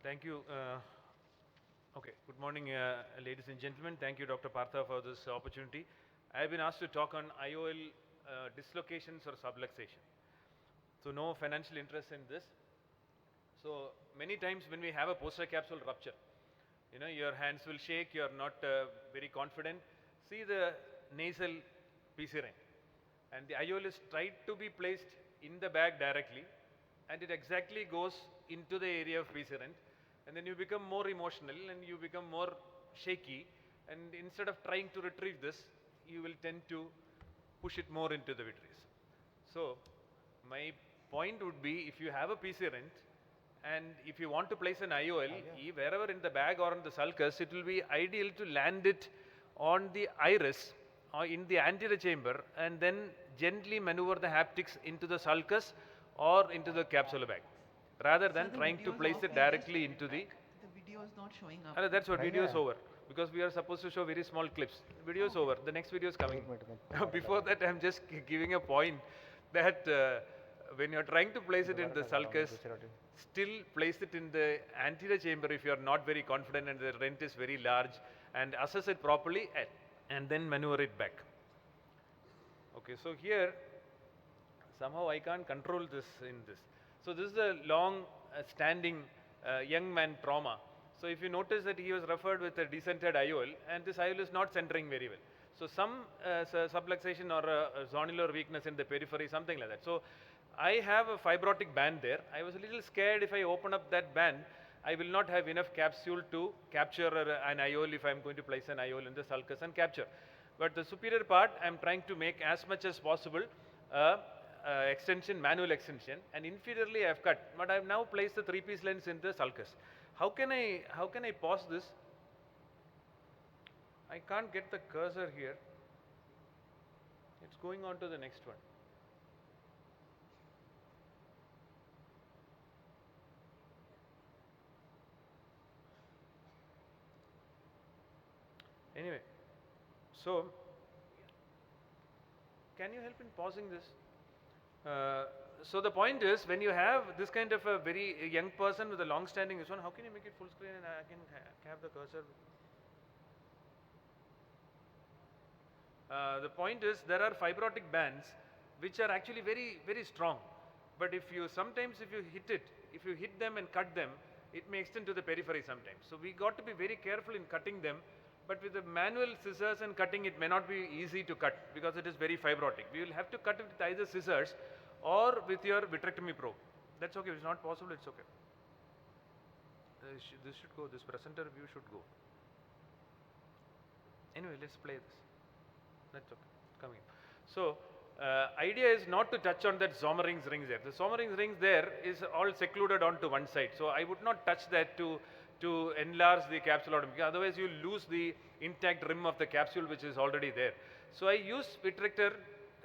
Thank you. Okay, good morning, ladies and gentlemen. Thank you, Dr. Partha, for this opportunity. I have been asked to talk on IOL dislocations or subluxation. So, no financial interest in this. So, many times when we have a posterior capsule rupture, your hands will shake, you are not very confident. See the nasal PC ring. And the IOL is tried to be placed in the bag directly, and it exactly goes into the area of PC ring. And then you become more emotional and you become more shaky, and instead of trying to retrieve this, you will tend to push it more into the vitreous. So, my point would be, if you have a PC rent and if you want to place an IOL, wherever in the bag or in the sulcus, it will be ideal to land it on the iris or in the anterior chamber and then gently maneuver the haptics into the sulcus or into the capsular bag, rather than trying to place it directly into the... The video is not showing up. That's what, video is over. Because we are supposed to show very small clips. The video is over. The next video is coming. Before that, I am just giving a point that when you are trying to place it in the sulcus, still place it in the anterior chamber if you are not very confident and the rent is very large, and assess it properly and then maneuver it back. Okay, so here somehow I can't control this in this. So this is a long standing young man trauma. So if you notice that he was referred with a decentered IOL, and this IOL is not centering very well. So some subluxation or zonular weakness in the periphery, something like that. So I have a fibrotic band there. I was a little scared if I open up that band, I will not have enough capsule to capture an IOL if I am going to place an IOL in the sulcus and capture. But the superior part, I am trying to make as much as possible extension, manual extension, and inferiorly I have cut. But I have now placed the 3-piece lens in the sulcus. How can I pause this? I can't get the cursor here. It's going on to the next one. Anyway, so can you help in pausing this? So the point is, when you have this kind of a very young person with a long-standing this one, how can you make it full screen and I can have the cursor? The point is, there are fibrotic bands which are actually very, very strong. But if you hit them and cut them, it may extend to the periphery sometimes. So we got to be very careful in cutting them. But with the manual scissors and cutting, it may not be easy to cut because it is very fibrotic. We will have to cut it with either scissors or with your vitrectomy probe. That's okay. If it's not possible, it's okay. This should go. This presenter view should go. Anyway, let's play this. That's okay. Coming. So, idea is not to touch on that Sommerings rings there. The Sommerings rings there is all secluded onto one side. So I would not touch that to enlarge the capsule, otherwise you lose the intact rim of the capsule which is already there. So I use vitrector,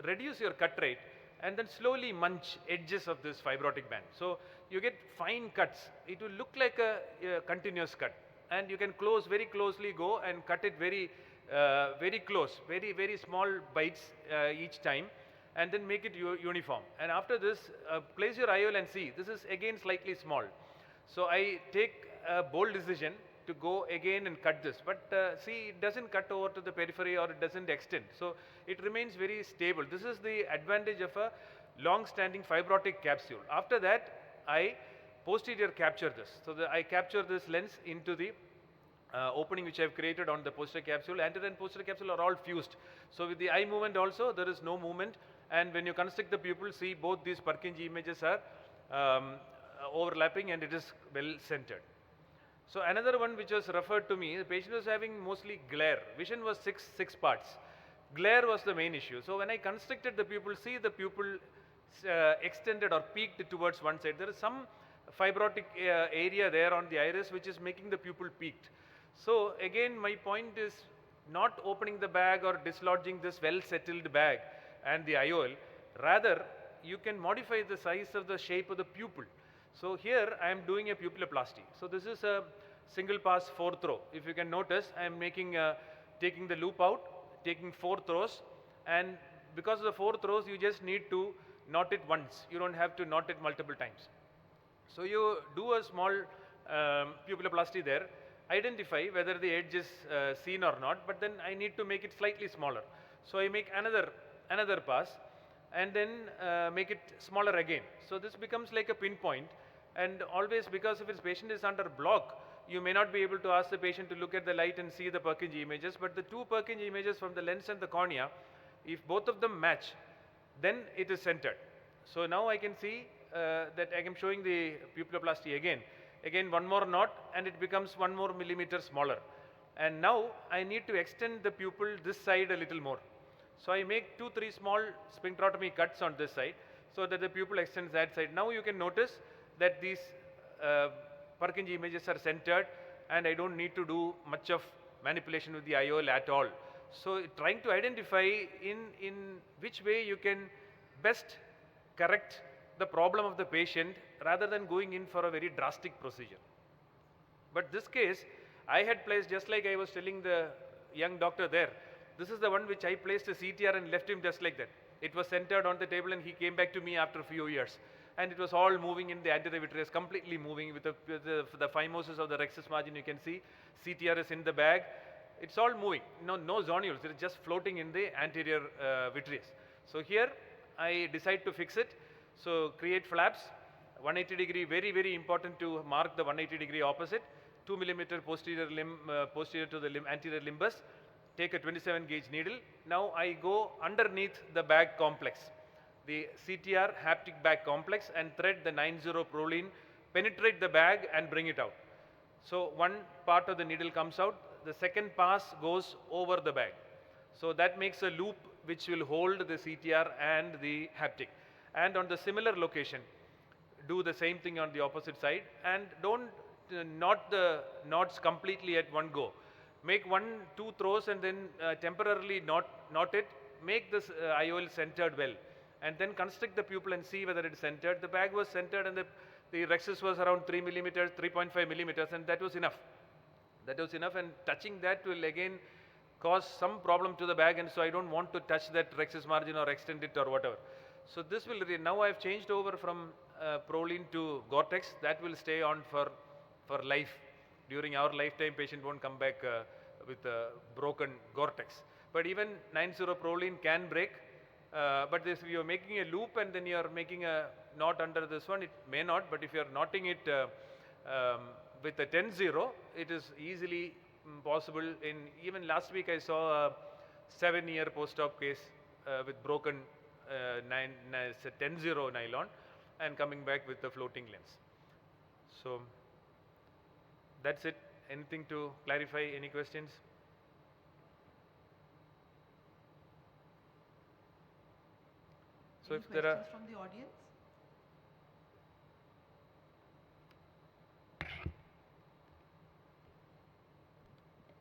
reduce your cut rate, and then slowly munch edges of this fibrotic band. So you get fine cuts. It will look like a continuous cut, and you can very closely go and cut it very close, very small bites each time, and then make it uniform. And after this, place your IOL and see, this is again slightly small. So I take a bold decision to go again and cut this, but see, it doesn't cut over to the periphery or it doesn't extend. So it remains very stable. This is the advantage of a long-standing fibrotic capsule. After that, I posterior capture this. So I capture this lens into the opening which I have created on the posterior capsule. Anterior and posterior capsule are all fused. So with the eye movement also, there is no movement. And when you construct the pupil, see both these Purkinje images are overlapping and it is well centered. So another one which was referred to me, the patient was having mostly glare. Vision was six parts. Glare was the main issue. So when I constructed the pupil, see the pupil extended or peaked towards one side. There is some fibrotic area there on the iris which is making the pupil peaked. So again, my point is not opening the bag or dislodging this well settled bag and the IOL. Rather, you can modify the size of the shape of the pupil. So here I am doing a pupilloplasty. So this is a single pass 4th row. If you can notice, I am taking the loop out, taking 4th rows, and because of the 4th rows, you just need to knot it once. You don't have to knot it multiple times. So you do a small pupilloplasty there, identify whether the edge is seen or not, but then I need to make it slightly smaller. So I make another pass and then make it smaller again. So this becomes like a pinpoint, and always, because if his patient is under block, you may not be able to ask the patient to look at the light and see the Purkinje images, but the two Purkinje images from the lens and the cornea, if both of them match, then it is centered. So now I can see that I am showing the pupilloplasty again. Again one more knot and it becomes 1 more millimeter smaller. And now I need to extend the pupil this side a little more. So I make 2-3 small sphincterotomy cuts on this side so that the pupil extends that side. Now you can notice that these Purkinje images are centered and I don't need to do much of manipulation with the IOL at all. So trying to identify in which way you can best correct the problem of the patient rather than going in for a very drastic procedure. But this case, I had placed, just like I was telling the young doctor there, this is the one which I placed a CTR and left him just like that. It was centered on the table and he came back to me after a few years. And it was all moving in the anterior vitreous, completely moving with the phimosis of the rhexis margin. You can see CTR is in the bag. It's all moving, no zonules, it's just floating in the anterior vitreous. So here I decide to fix it. So create flaps, 180 degree, very important to mark the 180 degree opposite, 2 millimeter posterior to the anterior limbus, take a 27 gauge needle. Now I go underneath the bag complex, the CTR haptic bag complex, and thread the 90 proline, penetrate the bag and bring it out. So one part of the needle comes out, the second pass goes over the bag. So that makes a loop which will hold the CTR and the haptic. And on the similar location, do the same thing on the opposite side, and don't knot the knots completely at one go. Make 1-2 throws and then temporarily knot it, make this IOL centered well, and then constrict the pupil and see whether it is centered. The bag was centered and the rhexis was around 3 millimeters, 3.5 millimeters, and that was enough. That was enough, and touching that will again cause some problem to the bag, and so I don't want to touch that rhexis margin or extend it or whatever. So this will, now I have changed over from Proline to Gore-Tex. That will stay on for life. During our lifetime, patient won't come back with a broken Gore-Tex. But even 90 Proline can break. But if you are making a loop and then you are making a knot under this one, it may not. But if you are knotting it with a 10-0, it is easily possible. In even last week, I saw a 7-year post-op case with broken 10-0 nylon and coming back with the floating lens. So that's it. Anything to clarify? Any questions? So if there are questions from the audience.